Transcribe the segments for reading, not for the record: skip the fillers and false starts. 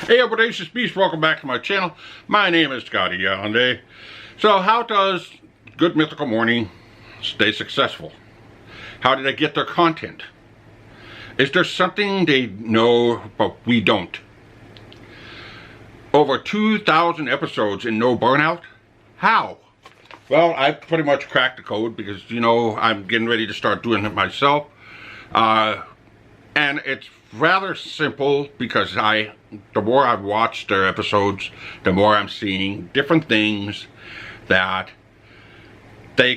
Hey Audacious Beast, welcome back to my channel. My name is Scottyallenday. So how does Good Mythical Morning stay successful? How do they get their content? Is there something they know but we don't? Over 2,000 episodes and no burnout? How? Well, I pretty much cracked the code because, you know, I'm getting ready to start doing it myself. And it's rather simple because the more I've watched their episodes, the more I'm seeing different things that they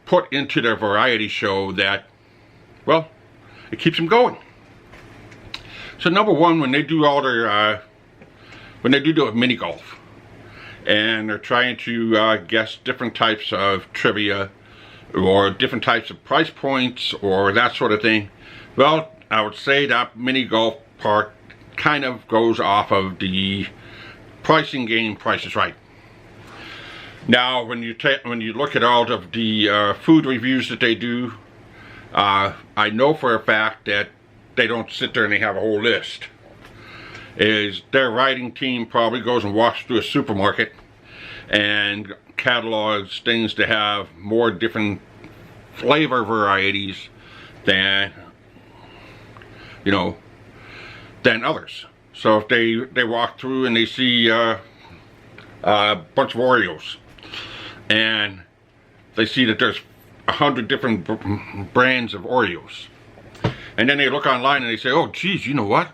put into their variety show that, well, it keeps them going. So number one, when they do all their, when they do the mini golf, and they're trying to guess different types of trivia, or different types of price points, or that sort of thing, well, I would say that mini golf part kind of goes off of the pricing game, Price is Right. Now, when you look at all of the food reviews that they do, I know for a fact that they don't sit there and they have a whole list. Their writing team probably goes and walks through a supermarket and catalogs things to have more different flavor varieties than, you know, than others. So if they walk through and they see a bunch of Oreos, and they see that there's 100 different brands of Oreos, and then they look online and they say, oh geez, you know what,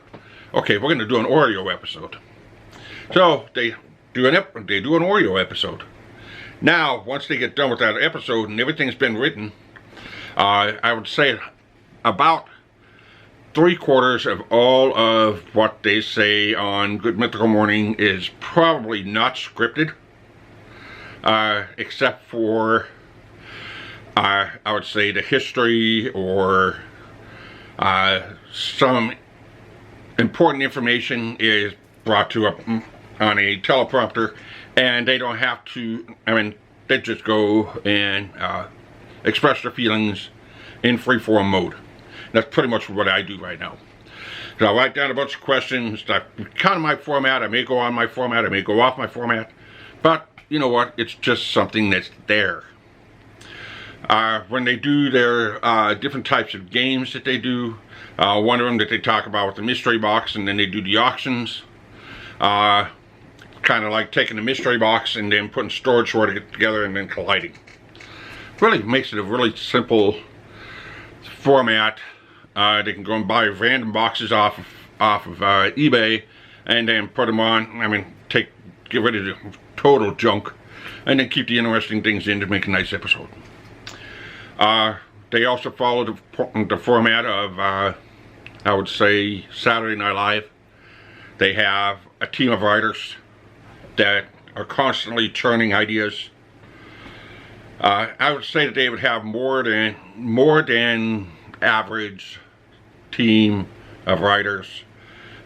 okay, we're going to do an Oreo episode. So they do an Oreo episode. Now once they get done with that episode and everything's been written, I would say about 3/4 of all of what they say on Good Mythical Morning is probably not scripted, except for I would say the history or some important information is brought to up on a teleprompter, and they don't have to, I mean, they just go and express their feelings in free-form mode. That's pretty much what I do right now. So I write down a bunch of questions. That's kind of my format. I may go on my format. I may go off my format. But you know what? It's just something that's there. When they do their different types of games that they do, one of them that they talk about with the mystery box, and then they do the auctions. Kind of like taking the mystery box and then putting storage for it together and then colliding. Really makes it a really simple format. They can go and buy random boxes off of eBay and then put them on. I mean, get rid of the total junk and then keep the interesting things in to make a nice episode. They also follow the format of, I would say, Saturday Night Live. They have a team of writers that are constantly churning ideas. I would say that they would have more than average team of writers.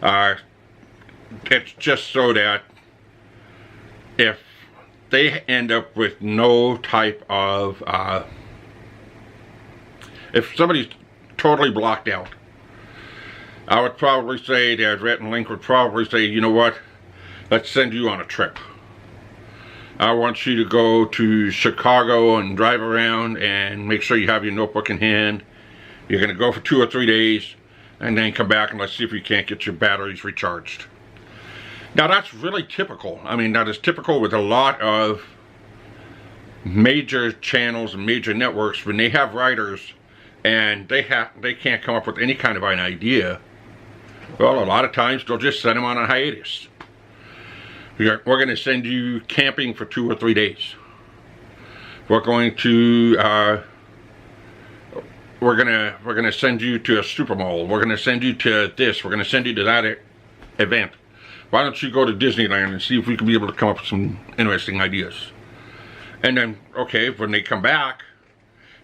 It's just so that if they end up with no type of if somebody's totally blocked out, I would probably say that Rhett and Link would probably say, you know what, let's send you on a trip. I want you to go to Chicago and drive around and make sure you have your notebook in hand. You're going to go for 2 or 3 days and then come back and let's see if you can't get your batteries recharged. Now that's really typical. I mean, that is typical with a lot of major channels and major networks when they have writers and they can't come up with any kind of an idea. Well, a lot of times they'll just send them on a hiatus. We're going to send you camping for 2 or 3 days. We're going to we're gonna send you to a super mall. We're gonna send you to this. We're gonna send you to that event. Why don't you go to Disneyland and see if we can be able to come up with some interesting ideas? And then, okay, when they come back,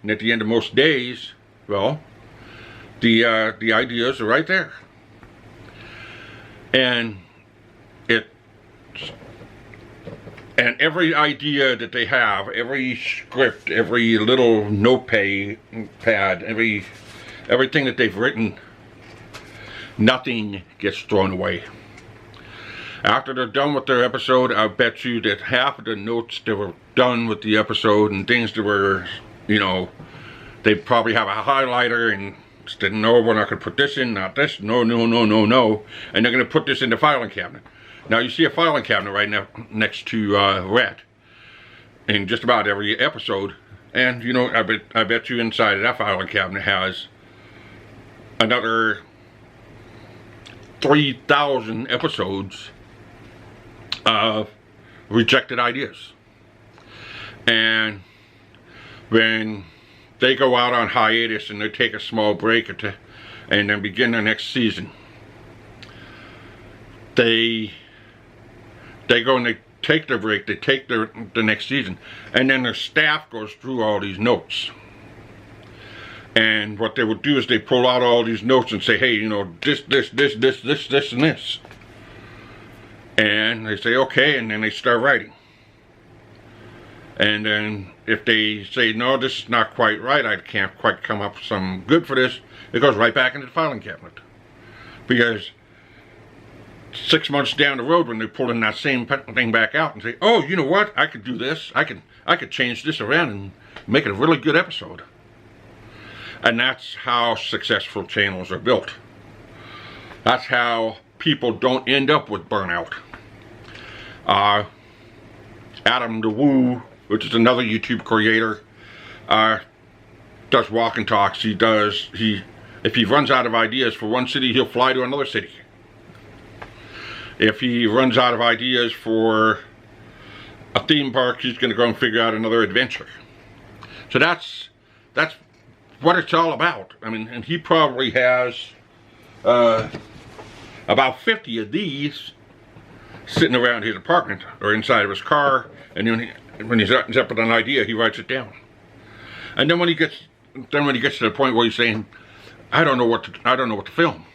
and at the end of most days, well, the ideas are right there. And every idea that they have, every script, every little notepad, everything that they've written, nothing gets thrown away. After they're done with their episode, I bet you that half of the notes that were done with the episode and things that were, you know, they probably have a highlighter and just didn't know, we're not going to put this in, not this, no, no, no, no, no. And they're going to put this in the filing cabinet. Now you see a filing cabinet right now next to Rhett in just about every episode. And, you know, I bet you inside of that filing cabinet has another 3,000 episodes of rejected ideas. And when they go out on hiatus and they take a small break and then begin their next season, they go and they take their break, they take the next season, and then their staff goes through all these notes. And what they would do is they pull out all these notes and say, hey, you know, this, and this. And they say, okay, and then they start writing. And then if they say, no, this is not quite right, I can't quite come up with something good for this, it goes right back into the filing cabinet. Because 6 months down the road, when they pull in that same thing back out and say, oh, you know what, I could do this, I could change this around and make it a really good episode. And that's how successful channels are built. That's how people don't end up with burnout. Adam the Woo, which is another YouTube creator, does walk and talks. If he runs out of ideas for one city, he'll fly to another city. If he runs out of ideas for a theme park, he's going to go and figure out another adventure. So that's what it's all about. I mean, and he probably has about 50 of these sitting around his apartment or inside of his car, and then when he's up with an idea, he writes it down. And then when he gets to the point where he's saying, I don't know what to film,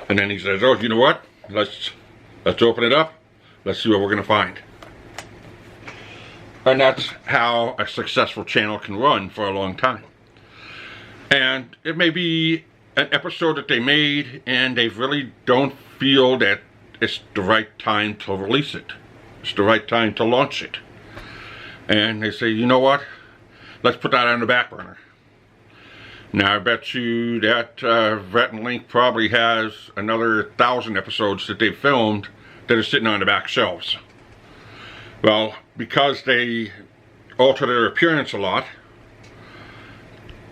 and then he says, oh, you know what? Let's open it up. Let's see what we're gonna find. And that's how a successful channel can run for a long time. And it may be an episode that they made and they really don't feel that it's the right time to release it. It's the right time to launch it. And they say, you know what? Let's put that on the back burner. Now I bet you that Rhett and Link probably has another 1,000 episodes that they've filmed that are sitting on the back shelves. Well, because they alter their appearance a lot,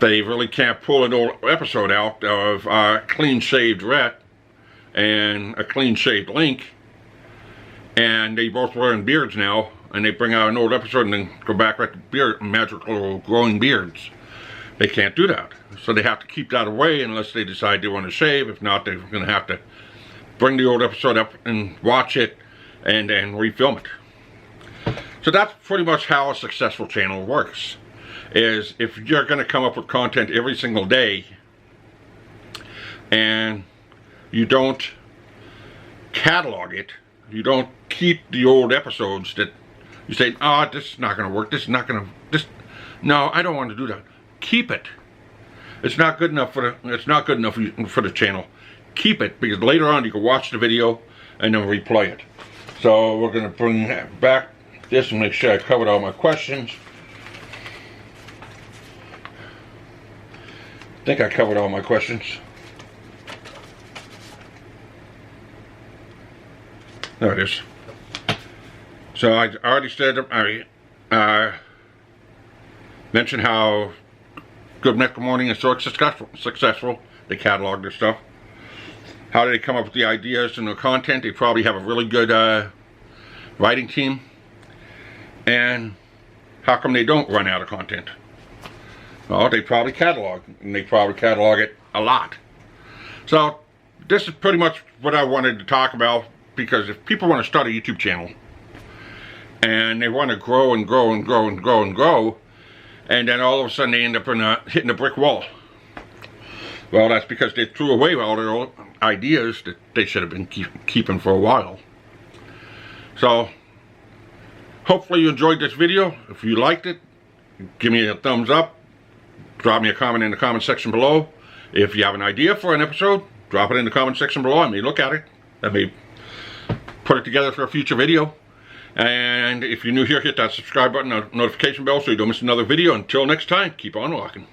they really can't pull an old episode out of a clean-shaved Rhett and a clean-shaved Link, and they both wearing beards now, and they bring out an old episode and then go back right to magical growing beards. They can't do that. So they have to keep that away unless they decide they want to shave. If not, they're going to have to bring the old episode up and watch it and then refilm it. So that's pretty much how a successful channel works. Is if you're going to come up with content every single day and you don't catalog it, you don't keep the old episodes that you say, oh, this is not going to work, this is not going to, no, I don't want to do that. Keep it. It's not good enough for the channel. Keep it, because later on you can watch the video and then replay it. So we're going to bring back this and make sure I covered all my questions. I think I covered all my questions. There it is. So I already said, I mentioned how Good Mythical Morning is so successful. They catalog their stuff. How do they come up with the ideas and the content? They probably have a really good writing team. And how come they don't run out of content? Well, they probably catalog, and they probably catalog it a lot. So this is pretty much what I wanted to talk about, because if people want to start a YouTube channel and they want to grow and grow and grow and grow and grow, and then all of a sudden they end up hitting a brick wall. Well, that's because they threw away all their old ideas that they should have been keeping for a while. So hopefully you enjoyed this video. If you liked it, give me a thumbs up. Drop me a comment in the comment section below. If you have an idea for an episode, drop it in the comment section below. I may look at it. I may put it together for a future video. And if you're new here, hit that subscribe button and notification bell so you don't miss another video. Until next time, keep on walking.